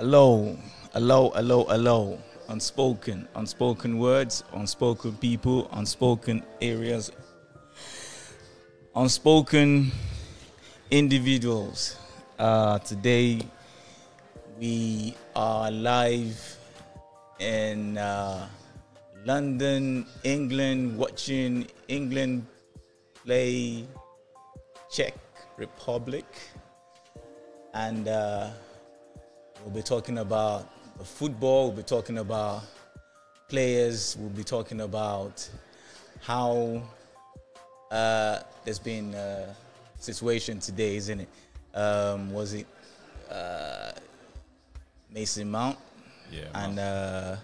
Hello, hello. Unspoken words, unspoken people, unspoken areas, unspoken individuals. Today we are live in London, England, watching England play Czech Republic, and we'll be talking about the football. We'll be talking about players. We'll be talking about how there's been a situation today, isn't it? Was it Mason Mount? Yeah. And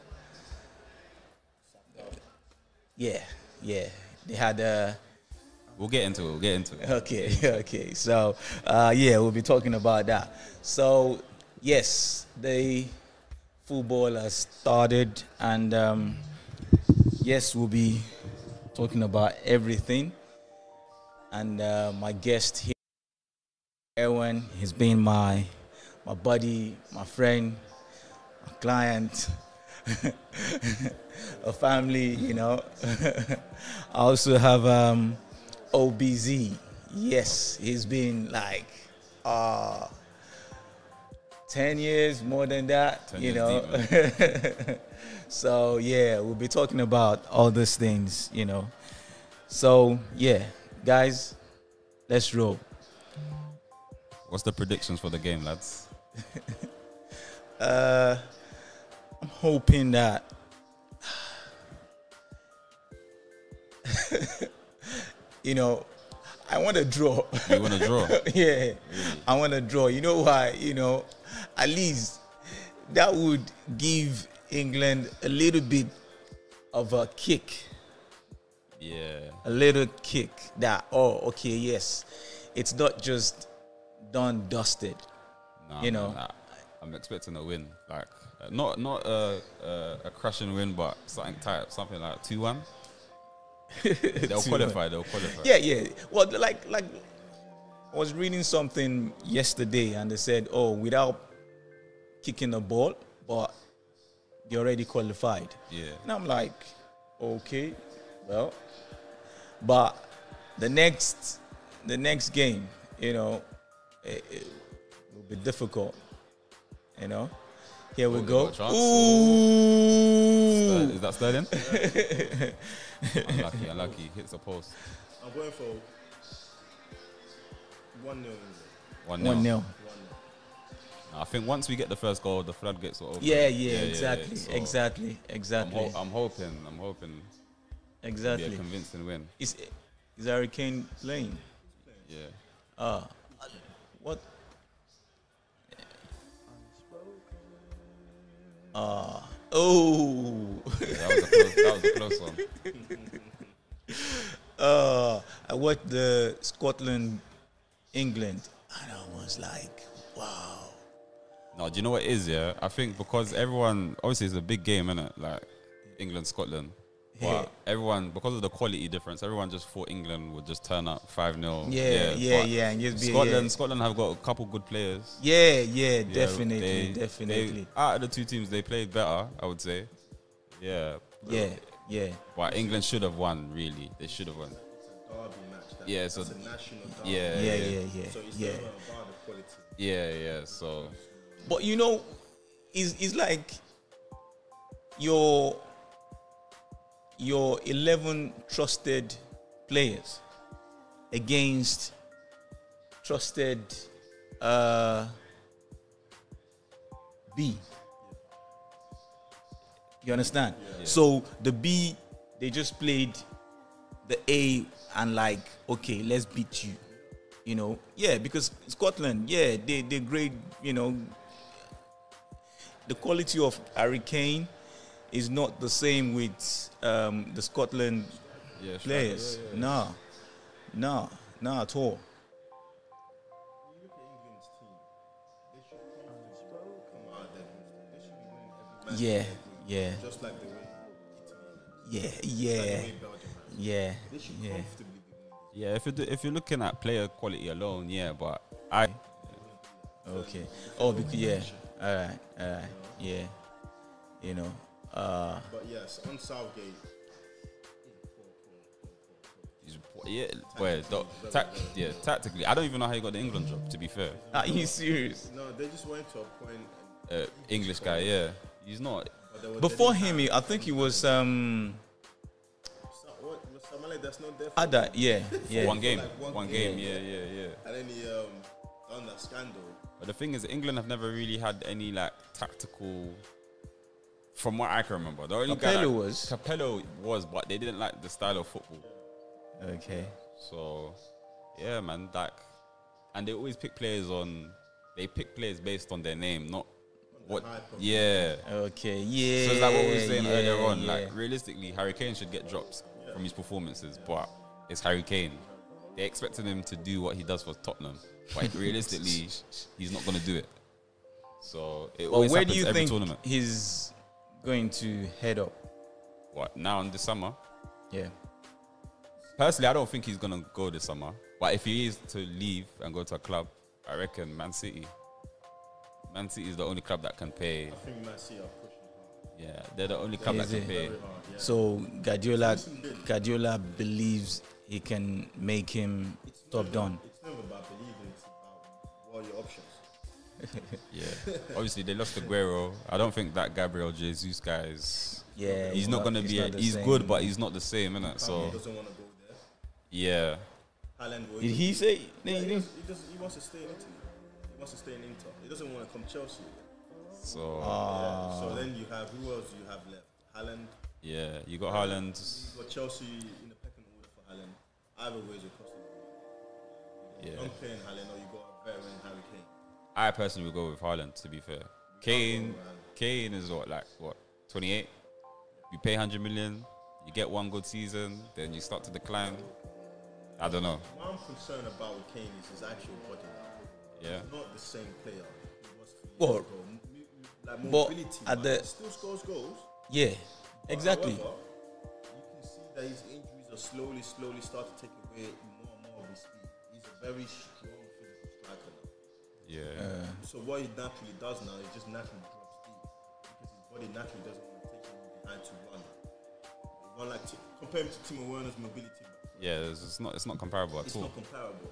yeah. They had We'll get into it. Okay. So, we'll be talking about that. So, yes, the football has started, and yes, we'll be talking about everything. And my guest here, Erwin, has been my buddy, my friend, my client, a family, you know. I also have OBZ. Yes, he's been like 10 years, more than that, you know. So, yeah, we'll be talking about all these things, you know. So, yeah, guys, let's roll. What's the predictions for the game, lads? I'm hoping that you know, I want to draw. You want to draw? Yeah, Really? I want to draw. You know why? You know, at least that would give England a little bit of a kick. Yeah. A little kick that, oh, okay, yes, it's not just done, dusted. Nah, You know. man, I'm expecting a win. Like, not a crushing win, but something tight, something like 2-1. They'll qualify. Yeah. Well, like I was reading something yesterday, and they said, oh, without kicking the ball, but they already qualified. Yeah. And I'm like, okay, well, but the next game, you know, it will be difficult. You know, here we go. Ooh, Is that Sterling? Unlucky. Hits the post. I'm going for 1-0. 1-0. I think once we get the first goal, the floodgates will open. Yeah, exactly. So Exactly. I'm hoping. Exactly. It'll be a convincing win. Is Harry Kane playing? Yeah. What? That was a close one. I watched the Scotland, England, and I was like, wow. No, do you know what it is? Yeah, I think because everyone obviously it's a big game, innit? Like England, Scotland. Yeah. But everyone, because of the quality difference, everyone just thought England would just turn up 5-0. Yeah, and just be Scotland have got a couple good players. Yeah, Yeah, definitely. They, out of the two teams, they played better, I would say. Yeah. Yeah. But England should have won, really. They should have won. Derby match. Yeah, so it's a national derby. yeah. So it's Yeah. never about the quality. Yeah, so But you know, it's like your 11 trusted players against trusted B. You understand? Yeah. So the B, they just played the A and like, okay, let's beat you. You know, yeah, because Scotland, yeah, they great. You know, the quality of Harry Kane is not the same with the Scotland yeah, players. Yeah. No, at all. You look at England's team, they should come out there. They should be winning every match. Yeah. Just like the way Italy has. Yeah. Just like the way Belgium has. Yeah. They should Yeah. comfortably be winning. Yeah, if you're looking at player quality alone, yeah, but Okay. Oh, because All right. Yeah. You know. But yes, on Southgate. Yeah, well, tactically, I don't even know how he got the England job. To be fair, Are you serious? No, they just went to appoint English guy, yeah, he's not. but they Before didn't him, I think he was what was Samale that's not there for Ada. Yeah. One game, like one game, yeah. and then he done that scandal. But the thing is, England have never really had any like tactical. From what I can remember, the only Capello guy was. Capello was, but they didn't like the style of football. Okay. So, yeah, man, like, and they always pick players on. They pick players based on their name, not what. hype of Yeah. Okay. Yeah. So it's like what we were saying yeah, earlier on. yeah. Like realistically, Harry Kane should get drops from his performances, but it's Harry Kane. They expected him to do what he does for Tottenham, but realistically, he's not going to do it. So it Well, always where happens do you every think tournament. he's going to head up? What now in the summer? Yeah. Personally, I don't think he's gonna go this summer. But if he is to leave and go to a club, I reckon Man City. Man City is the only club that can pay. I think Man City are pushing hard. Yeah, they're the only club that Is can it? pay. Very hard, yeah. So Guardiola believes he can make him top down. It's never about believing, it's about what are your options. Yeah, obviously they lost Aguero. I don't think that Gabriel Jesus guy is. Yeah. He's not gonna be. not the He's same. good, but he's not the same, innit? He So doesn't want to go there. yeah, Haaland will. Did he say? Yeah, he wants to stay in Italy. He wants to stay in Inter. He doesn't want to come Chelsea. so Yeah. So then you have, who else do you have left? Haaland. yeah, you got Haaland. You got Chelsea in the pecking order for Haaland. Either way, you're costing the Yeah, young playing Haaland, or you got a veteran Harry Kane. I personally would go with Haaland. To be fair, Kane is what 28. You pay 100 million, you get one good season, then you start to decline. I don't know. What I'm concerned about with Kane is his actual body now. Yeah, He's not the same player he was 3 Well, years ago. Like but mobility, at but the- he still scores goals. Yeah. Exactly. However, you can see that his injuries are slowly start to take away more and more of his speed. He's a very strong physical striker now. yeah, So what he naturally does now is just naturally drop speed because his body naturally doesn't want to take him behind to run. One like compare him to Timo Werner's mobility. yeah. It's not comparable at It's all. not comparable.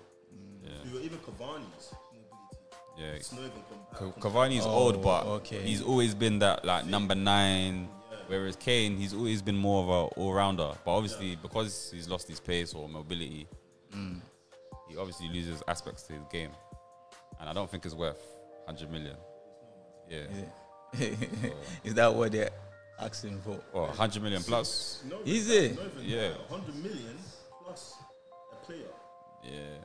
Yeah, Even Cavani's mobility. yeah. It's not even comparable. Cavani's Oh, old, but okay. he's always been that like number 9. Whereas Kane, he's always been more of a all-rounder. But obviously, because he's lost his pace or mobility, he obviously loses aspects to his game. And I don't think it's worth 100 million. Yeah. Is that what they're asking for? Or 100 million plus. No, Is it? Not even Yeah. that. 100 million plus a player. Yeah.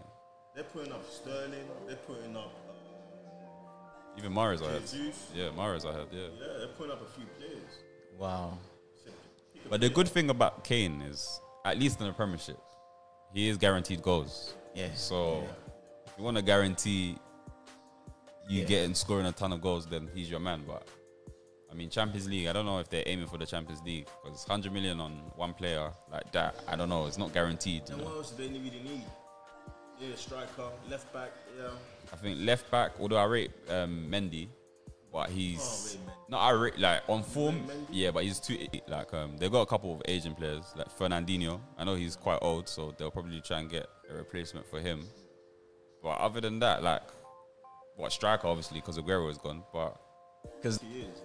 They're putting up Sterling. They're putting up Even Mahrez, I heard. Jesus. Yeah, Mahrez, I heard, yeah. Yeah, they're putting up a few players. Wow. But the good thing about Kane is, at least in the Premiership, he is guaranteed goals. Yeah. So if you want to guarantee you Yeah. getting scoring a ton of goals, then he's your man. But I mean, Champions League, I don't know if they're aiming for the Champions League because 100 million on one player like that, I don't know. It's not guaranteed. You And what know? else do they really need? Yeah, striker, left back. Yeah. I think left back, although I rate Mendy, but he's rate Mendy. not I rate like on form. Mendy? Yeah, but he's too like they've got a couple of Asian players like Fernandinho. I know he's quite old, so they'll probably try and get a replacement for him. But other than that, like what striker obviously because Aguero is gone, but Because He is.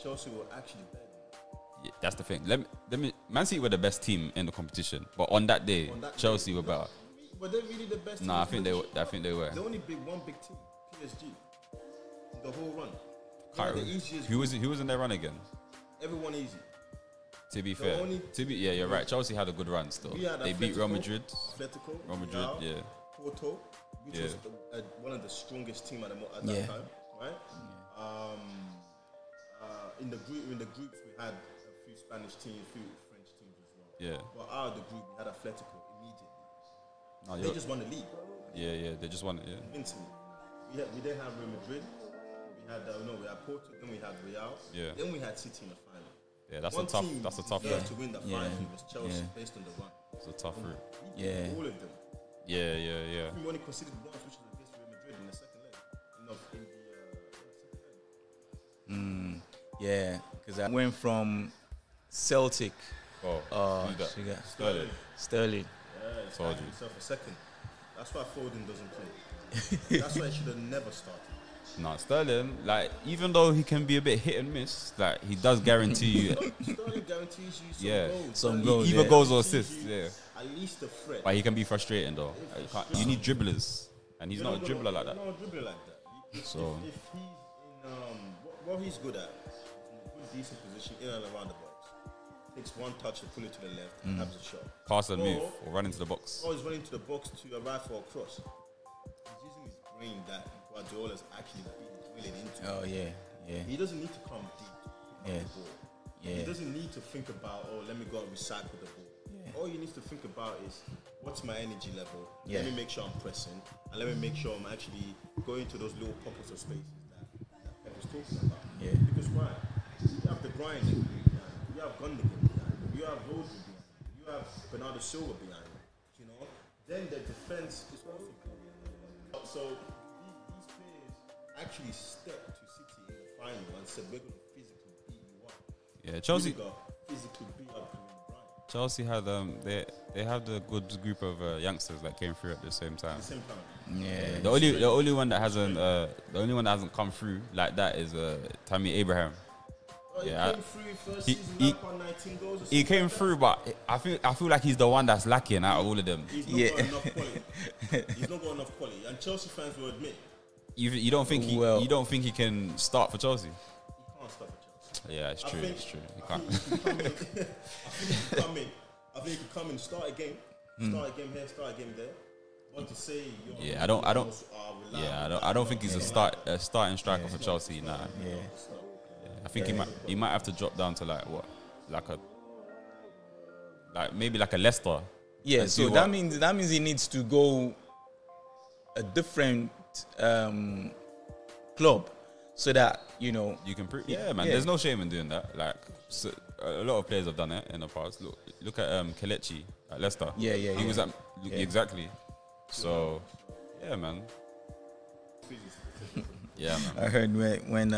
Chelsea will actually bet. yeah, that's the thing. Let me. Man City were the best team in the competition, but on that day, On that Chelsea day, were better. Were they really the best? Nah, I team think in they. the I think they were. The only one big team, PSG. The whole run. Can't the remember. easiest. Who was in their run again? Everyone easy. To be The fair, only- yeah, you're right. Chelsea had a good run still. We had They beat Real Atletico, Madrid. Atletico, Real Madrid, Real, yeah. Porto, which Yeah. was one of the strongest team at that Yeah. time, right? In the groups we had a few Spanish teams, a few French teams as well. Yeah. But out of the group we had Atletico immediately. No, They just won the league yeah. They just won it. Yeah. instantly. We didn't have Real Madrid. We had we had Porto. Then we had Real. Yeah. Then we had City in the final. Yeah, that's One a tough. team That's a tough. deserved route. to win the Yeah. final. It was Chelsea Yeah. based on the run. It's a tough route. We beat Yeah. all of them. Yeah. We only conceded once, which was against Real Madrid in the second leg. In the second leg. Yeah, because I went from Celtic. Oh, who's that? Sugar. Sterling. Sterling. Yeah, he's Told finding you. himself a second. That's why Foden doesn't play. That's why he should have never started. No, Sterling, like, even though he can be a bit hit and miss, like, he does guarantee you Sterling guarantees you some Yeah. goals. Some Sterling goals, either yeah. goals or guarantees assists. you Yeah, At least a threat. but he can be frustrating though. You need dribblers, and he's not a dribbler like that. Not a dribbler like that. So- if he's in what he's good at, in a good decent position in and around the box, takes one touch to pull it to the left and has a shot. Pass and Or- move or run into the box. Or he's running to the box to arrive for a cross. He's using his brain that Guardiola's actually drilling into. Oh yeah, yeah, He doesn't need to come deep to pick Yeah. up the ball. yeah. He doesn't need to think about, oh, let me go and recycle the ball. Yeah. All you need to think about is, what's my energy level? Yeah. Let me make sure I'm pressing, and let me make sure I'm actually going to those little pockets of spaces that Pep was talking about. Yeah. Because why? You have the grind behind you. You have Gundogan behind you. You have Rodri behind you. You have Bernardo Silva behind you. You know? Then the defense is also good. So these players actually stepped to City in the final and said, we're going to physically beat you up. Yeah, Chelsea. Rudiger physically beat up Kevin De Bruyne. Chelsea had they have the good group of youngsters that came through at the same time. At the same time. Yeah. The only one that hasn't come through like that is Tammy Abraham. Oh, Yeah, he came through first he- season, he- up on 19 goals or He something came like that. through, but I feel like he's the one that's lacking out of all of them. He's not Yeah. got enough quality. He's not got enough quality. And Chelsea fans will admit, You don't think Well- you don't think he can start for Chelsea? he can't stop at Chelsea. Yeah, it's I true. think- It's true. He I can't. think he can come in. I think he can come in, start a game here, start a game there. But to say you're Yeah, I don't- reliable, I don't think he's a starting striker for Chelsea. Nah. Yeah. I think he might have to drop down to maybe like a Leicester. Yeah, And so see that what- means he needs to go a different club so that You can prove. Yeah, man. Yeah. There's no shame in doing that. Like a lot of players have done it in the past. Look at Kelechi at Leicester. Yeah, He was at Yeah. exactly. So yeah, man. Yeah, man. I heard when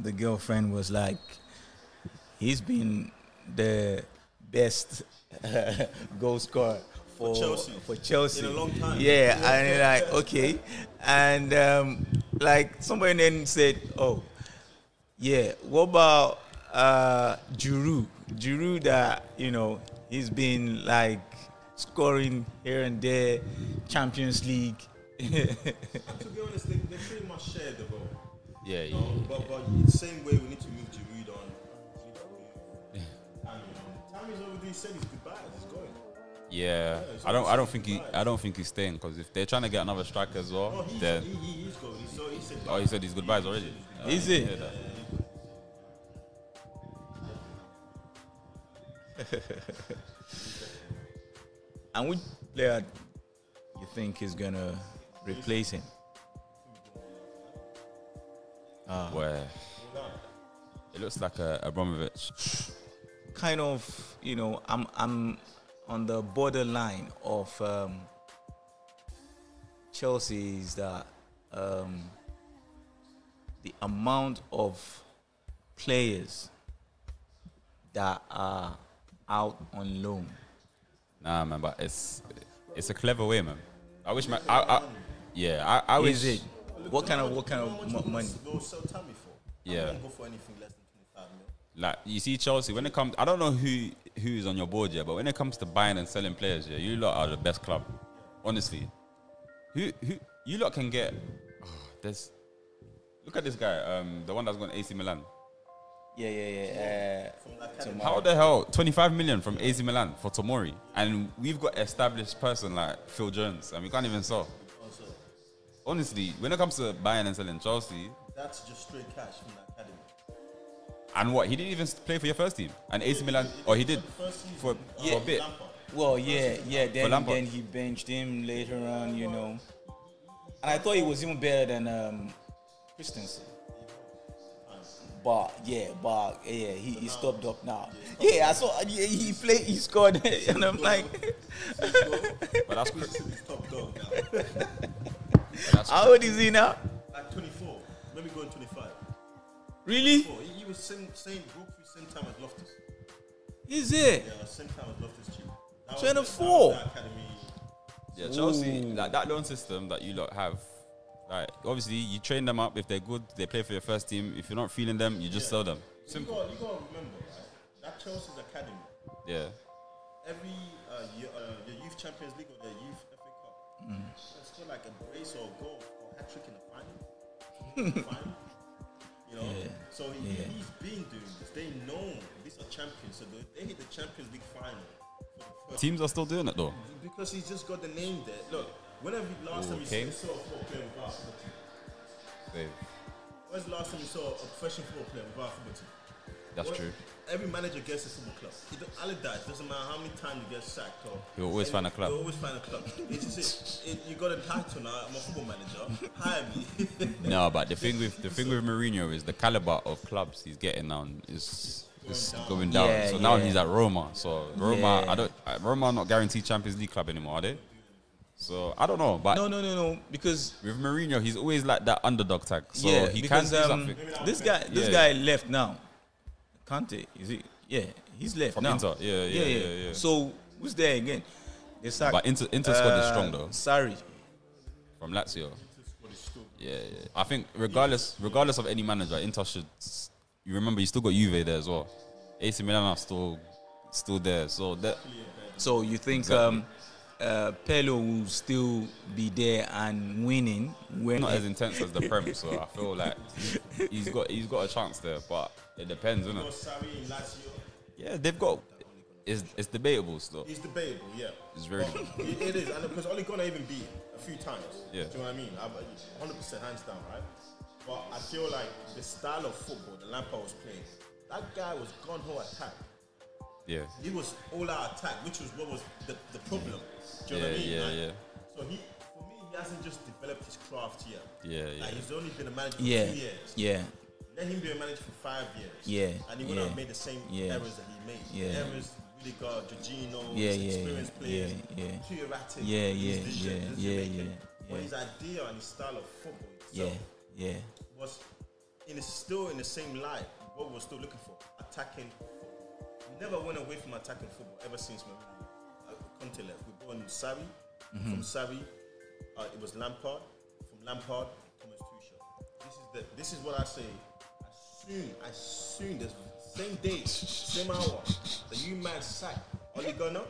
the girlfriend was like, he's been the best goal scorer for Chelsea In a long time. Yeah, and like okay, and like somebody then said, oh, yeah, what about Giroud? Giroud that he's been like scoring here and there, Champions League. To be honest, they pretty much share the role. Yeah, yeah. But in the same way, we need to move Giroud on. We need to move Tammy on. Tammy's already said his goodbyes. He's going. Yeah, it's I don't obviously think he's staying because if they're trying to get another striker as well, Oh, then he's going. He said. he said his goodbyes already. Is it? Yeah, that. And which player you think is gonna replace him? Where it looks like Abramovich. Kind of, I'm on the borderline of Chelsea is that the amount of players that are out on loan. Nah, man, but it's a clever way, man. I wish my I wish Is it? What kind of money? They'll sell Tammy for. I Yeah. won't go for anything less than 25 mil. like you see Chelsea when it comes. I don't know who's on your board, yeah, but when it comes to buying and selling players, yeah, you lot are the best club. Honestly, who you lot can get? There's look at this guy, the one that's going to AC Milan. Yeah. From that academy. How the hell 25 million from AC Milan for Tomori, and we've got established person like Phil Jones, and we can't even sell. Also, Honestly, when it comes to buying and selling Chelsea, that's just straight cash from that academy. and what he didn't even play for your first team, and AC Milan, or he did First season, for a bit. Lampard. Well, yeah. For Lampard. Then he benched him later on, And I thought he was even better than Christensen. But he stopped up now. Yeah, I saw. Yeah, he played. He scored, and I'm like, But that's He's top dog now. how old is he now? Like 24, maybe going 25. Really? Oh, he was broke through same time as Loftus. Is it? Yeah, same time as Loftus cheap. 24. That academy. Yeah, Chelsea, like that loan system that you lot have, like obviously you train them up. If they're good, they play for your first team. If you're not feeling them, you just sell them. Simple. You got to remember, right? That Chelsea's academy. Yeah. Every your youth Champions League or their youth FA Cup, they score like a brace or a goal or hat trick in the final. You know, so he's been doing this. They know these are champions, so they hit the Champions League final. Teams are still doing it though. Because he's just got the name there. Look, whenever last time you saw a football player without a football team? When's the last time you saw a professional football player without a football team? That's true. Every manager gets a football club. Allardyce, doesn't matter how many times you get sacked or He'll always find a club. He'll always find a club. It's just you got a title now. I'm a football manager. Hire me. No, but the thing with Mourinho is the caliber of clubs he's getting now is going down. Yeah, so now yeah. he's at Roma. So Roma, Roma are not guaranteed Champions League club anymore, are they? So I don't know, but No. Because with Mourinho, he's always like that underdog tag. So he because, can do something. this guy left now. Kante, is it? Yeah, he's left From now. Inter. Yeah. So who's there again? They sacked, But Inter squad is strong though. Sarri. From Lazio. Yeah. I think regardless of any manager, Inter should. You remember, you still got Juve there as well. AC Milan are still there. So that. So you think Pelo will still be there and winning? Not as intense as the Prem, so I feel like he's got a chance there, but it depends, isn't it? Sarri in Lazio. Yeah, they've got. It's debatable still. It's debatable, yeah. It's very. It is, and because Ole Gunnar even beat a few times. Yeah. Do you know what I mean? 100% hands down, right? But I feel like the style of football that Lampard was playing, that guy was gun-ho attack. Yeah. He was all-out attack, which was what was the problem. Do you know what I mean? Yeah. So for me, he hasn't just developed his craft yet. Yeah. Like he's only been a manager for 2 Yeah, years. yeah. Let him be a manager for 5 years. Yeah, And he wouldn't yeah, have made the same yeah, errors that he made. yeah. The errors Rudiger, Jorginho, Yeah, experienced players, too erratic. But his idea and his style of football itself was still in the same light. What we're still looking for, attacking football. We never went away from attacking football ever since Conte left. We brought in Sarri. From Sarri, it was Lampard. From Lampard, Thomas Tuchel. This is what I say. As soon the same day, same hour that you man sack Ole Gunnar,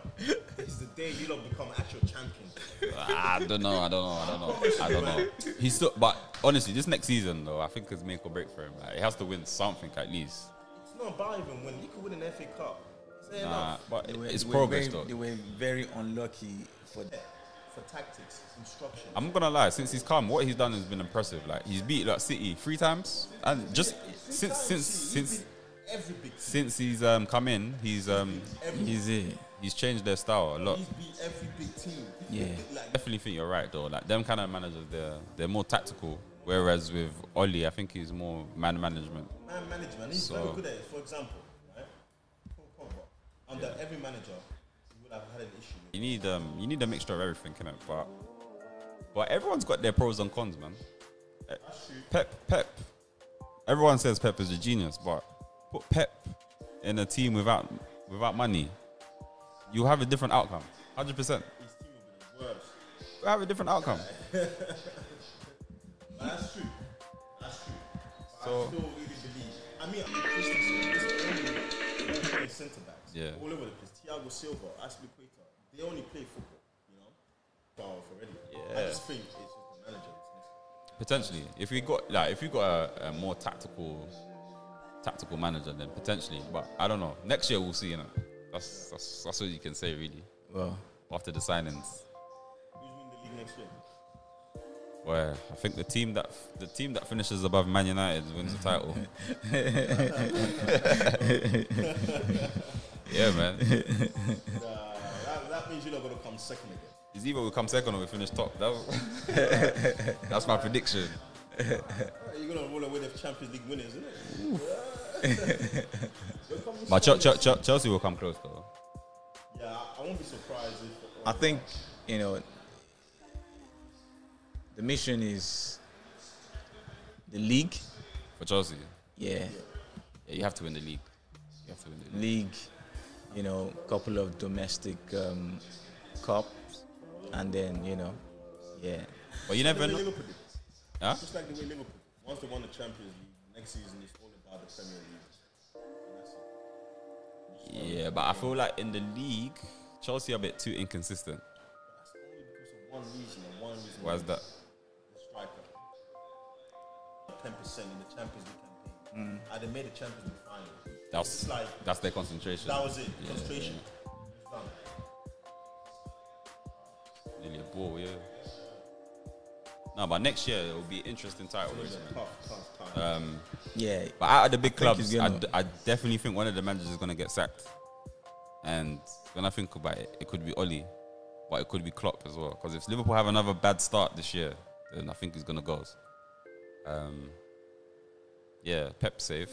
is the day you lot become actual champions. I don't know. He's still, but honestly, this next season though, I think it's make or break for him. Like, he has to win something at least. It's not about even winning. You could win an FA Cup. But it's They progress were though. They were very unlucky for that. For tactics, instruction. I'm not gonna lie, since he's come, what he's done has been impressive. Like he's beat like City 3 times, and just since every big team. since he's come in, he's changed their style a lot. He's beat every big team. Yeah. Definitely think you're right though. Like them kind of managers, they're more tactical. Whereas with Oli, I think he's more man management. Man management. He's very good at it. For example, right? Paul Pogba. Under every manager, he would have had an issue. You need a mixture of everything, innit? But everyone's got their pros and cons, man. Pep. Everyone says Pep is a genius, but put Pep in a team without money, you have a different outcome. 100%. His team will be the worst. You have a different outcome. That's true. So I still really believe. I mean, Christensen is only centre backs. Yeah. All over the place. Thiago Silva, Aspilicueta, they only play football. You know, far off already. Yeah. I just think it's just the manager that's missing. potentially, if we got a more tactical manager, then potentially. But I don't know. Next year we'll see. You know, that's what you can say really. Well, After the signings. Who's winning the league next year? Well, I think the team that finishes above Man United wins the title. Yeah, man. That means you're not going to come second again. It's either we come second or we finish top. That's my prediction. You're going to roll away the Champions League winners, isn't it? But Chelsea will come close though. Yeah, I won't be surprised if. I think, the mission is the league. For Chelsea. Yeah, Yeah, you have to win the league. You have to win the league. league, you know, couple of domestic cups, and then yeah, But you never The way know. Liverpool did. Huh? Just like the way Liverpool. Once they won the Champions League, next season it's all about the Premier League. And that's it. Yeah, but I feel like in the league, Chelsea are a bit too inconsistent. That's only because of one reason and one reason. Why is that? The striker. 10% in the Champions League campaign. And they made the Champions League final. That's It's like that's their concentration. that was it. Yeah, Concentration. It's done. Nearly a ball, yeah. No, but next year it will be interesting title race. Man. Tough. yeah. But out of the big think clubs, he's gonna- I definitely think one of the managers is going to get sacked. And when I think about it, it could be Oli, but it could be Klopp as well. Because if Liverpool have another bad start this year, then I think he's going to go. Yeah, Pep's safe.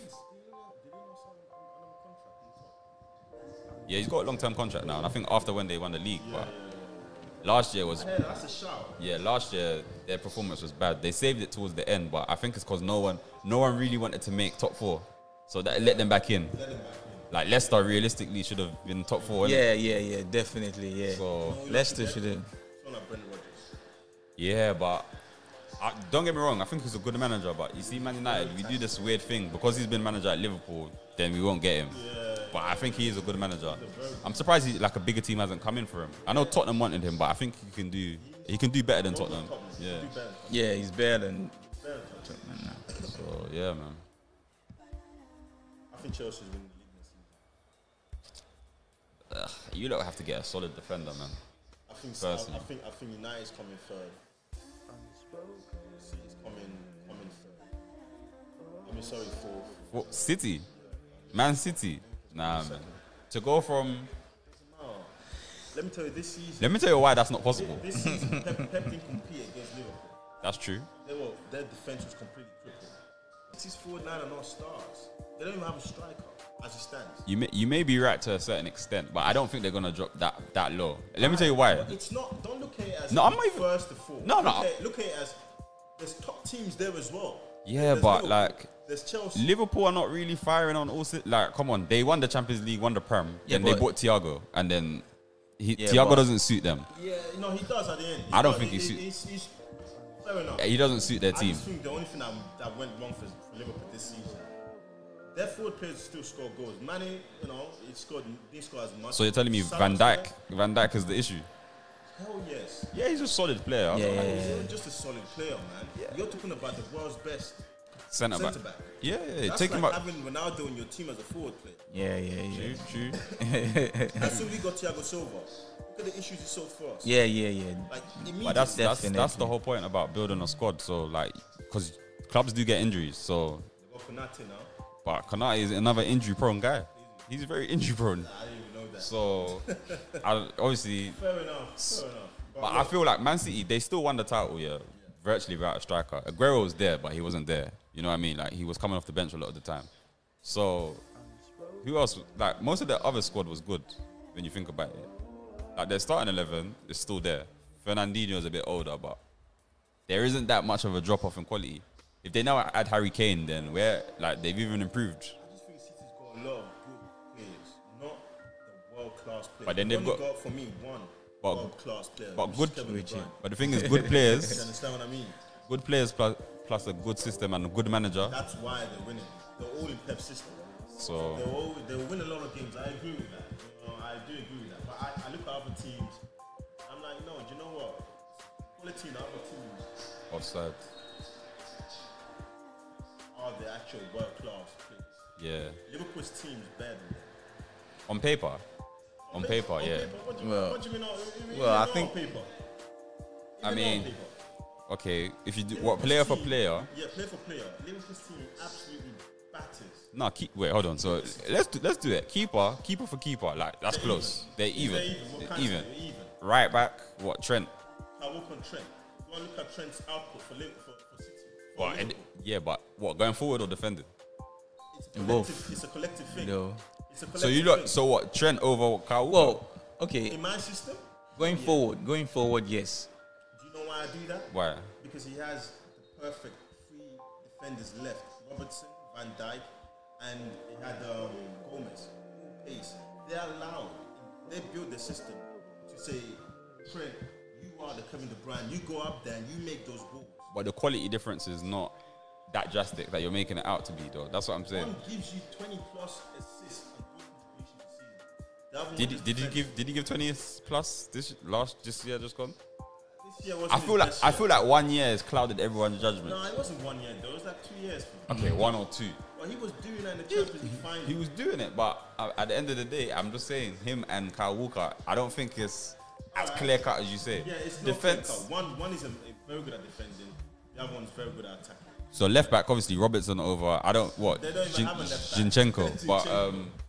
Yeah, he's got a long-term contract now, and I think after when they won the league, but last year was Yeah, that's a shout. yeah, last year their performance was bad. They saved it towards the end, but I think it's because no one really wanted to make top 4, so that let them back in. Like Leicester realistically should have been top 4. innit? Yeah, definitely, yeah. So Leicester should have. It's not like Brendan Rodgers. yeah, but don't get me wrong. I think he's a good manager, but you see, Man United, we do this weird thing because he's been manager at Liverpool. Then we won't get him. But I think he is a good manager. I'm surprised like a bigger team hasn't come in for him. I know Tottenham wanted him, but I think he can do better than Tottenham. Yeah. Yeah, he's better than. So yeah, man. I think Chelsea's winning the league this season. You don't have to get a solid defender, man. I think Personally. I think United's coming third. City's coming third. I mean, sorry, fourth. What, City? Man City? Nah, man. To go from... No. Let me tell you, this season. Let me tell you why that's not possible. This season, Pep didn't compete against Liverpool. That's true. Their defense was completely crippled. City's forward line are not stars. They don't even have a striker as it stands. You may be right to a certain extent, but I don't think they're going to drop that low. Let me tell you why. But it's not. Don't look at it as No, I'm not even- first to fourth. No. Look at it as there's top teams there as well. Yeah, There's but Liverpool, like... there's Chelsea. Liverpool are not really firing on all... Like, come on. They won the Champions League, won the Prem. Yeah, then they but- bought Thiago. And then Yeah, Thiago but- doesn't suit them. Yeah, no, he does at the end. I don't think he's fair enough. He doesn't suit their I team. just think the only thing that went wrong for Liverpool this season, their forward players still score goals. Mane, didn't score as much. So you're telling me Salah Van Dijk is the issue? Hell yes. Yeah, he's a solid player. Yeah. He's not just a solid player, man. You're talking about the world's best Centre back. centre back. Yeah, That's take like him out. having Ronaldo in your team as a forward player. Yeah. True. As soon as we got Thiago Silva, look at the issues he solved for us. Yeah. Like immediately. But that's Definitely. the whole point about building a squad. So like, because clubs do get injuries. So, They got Konate now. but Konate is another injury-prone guy. He's very injury-prone. I didn't even know that. So, obviously, Fair enough. but I feel like Man City, they still won the title, yeah, virtually without a striker. Aguero was there, but he wasn't there. You know what I mean? Like, he was coming off the bench a lot of the time. So, who else? Like, most of the other squad was good when you think about it. Like, their starting 11 is still there. Fernandinho is a bit older, but there isn't that much of a drop-off in quality. If they now add Harry Kane, then they've even improved. I just think City's got a lot of good players, not the world-class players. But then they've got- for me one But- world-class player. but which good- is Kevin De Bruyne. But the thing is, good You players, understand what I mean? good players plus a good system and a good manager. That's why they're winning. They're all in Pep's system. So, They'll win a lot of games. I agree with that. I do agree with that. But I look at other teams. I'm like, no. Do you know what? Quality in other teams offside. are the actual world-class players. Yeah. Liverpool's team's better than that. On paper. On paper, On yeah. paper, what do you Well- what do you mean? well, I on think- paper. I Even mean, on paper. Okay, if you do Liverpool's what player for team- player? Yeah, player for player. Liverpool's team absolutely batters. No, wait, hold on. So let's do it. Keeper for keeper. Like that's They're close. even. They're even. They're even. What They're kind of- even. they're even. Right back. What Trent? I work on Trent. You want to look at Trent's output for Liverpool, for City. For What? Liverpool. Yeah, but what? Going forward or defending? It's a Both. collective, it's a collective thing. No. It's a collective So you thing. look. So what? Trent over Kyle Walker? Well, okay. In my system, Going forward, yes. do you know why I do that? Why? Because he has the perfect three defenders left: Robertson, Van Dijk, and they had Gomez, pace. They allowed, they built the system to say, Trent, you are the Kevin De Bruyne. You go up there and you make those goals. But the quality difference is not that drastic that you're making it out to be, though. That's what I'm saying. One gives you 20 plus assists and good contributions this season. Did he give 20 plus this year just gone? This year wasn't I his feel best like 1 year has clouded everyone's judgment. year. No, it wasn't 1 year though. It was like 2 years. Okay, 1 or 2. But he was doing that in the Champions League final. He was doing it, but at the end of the day, I'm just saying him and Kyle Walker. I don't think it's as clear cut as you say. Yeah, it's not defense. One is very good at defending. The other one's very good at attacking. So left back, obviously Robertson over. I don't what They don't even have a left back. Zinchenko, but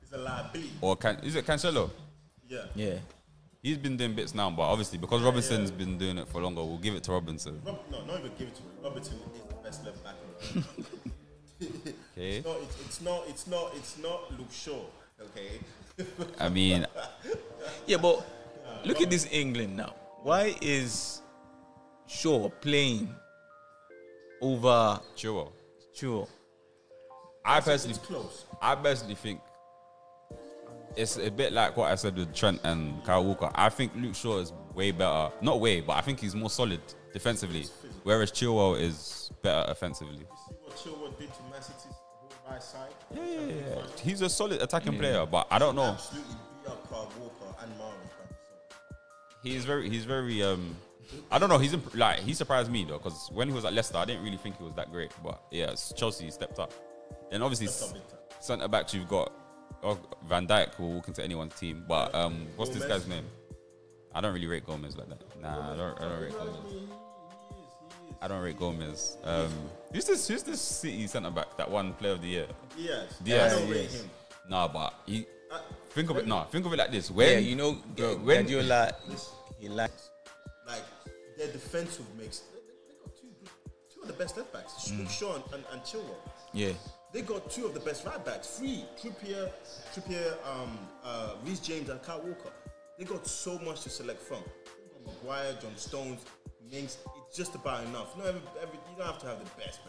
It's a liability. or is it Cancelo? Yeah. Yeah. He's been doing bits now, but obviously because Robinson's been doing it for longer, we'll give it to Robinson. No, not even give it to him. Robertson is the best left back in the world. Okay. It's not Luke Shaw. Okay. I mean, Yeah, but look at this England now. Why is Shaw playing over Chilwell. Chua? It's close. I personally think it's a bit like what I said with Trent and Kyle Walker. I think Luke Shaw is way better. Not way, but I think he's more solid defensively, whereas Chilwell is better offensively. See what Chilwell did to Man City's right side? Yeah. He's a solid attacking player, but I don't know. Absolutely beat up Kyle Walker and Mahrez by himself. He's very. I don't know. He surprised me though, because when he was at Leicester, I didn't really think he was that great. But yeah, Chelsea stepped up. And obviously, Stepped up big time. centre backs you've got Van Dijk will walk into anyone's team. But what's this Gomez. guy's name? I don't really rate Gomez like that. Nah, I don't rate Gomez. He is. I don't rate Gomez. Who's this City centre back that won Player of the Year? Yes. Diaz. I don't rate him. Nah, but he think of it. when- Nah, think of it like this. When Yeah, you know, when Guardiola, he likes. Like their defensive mix. They got two of the best left backs, Shaw and Chilwell. Yeah. They got two of the best right backs, Trippier, Reece James and Kyle Walker. They got so much to select from. Maguire, John Stones, Mings. It's just about enough. You don't have to have the best.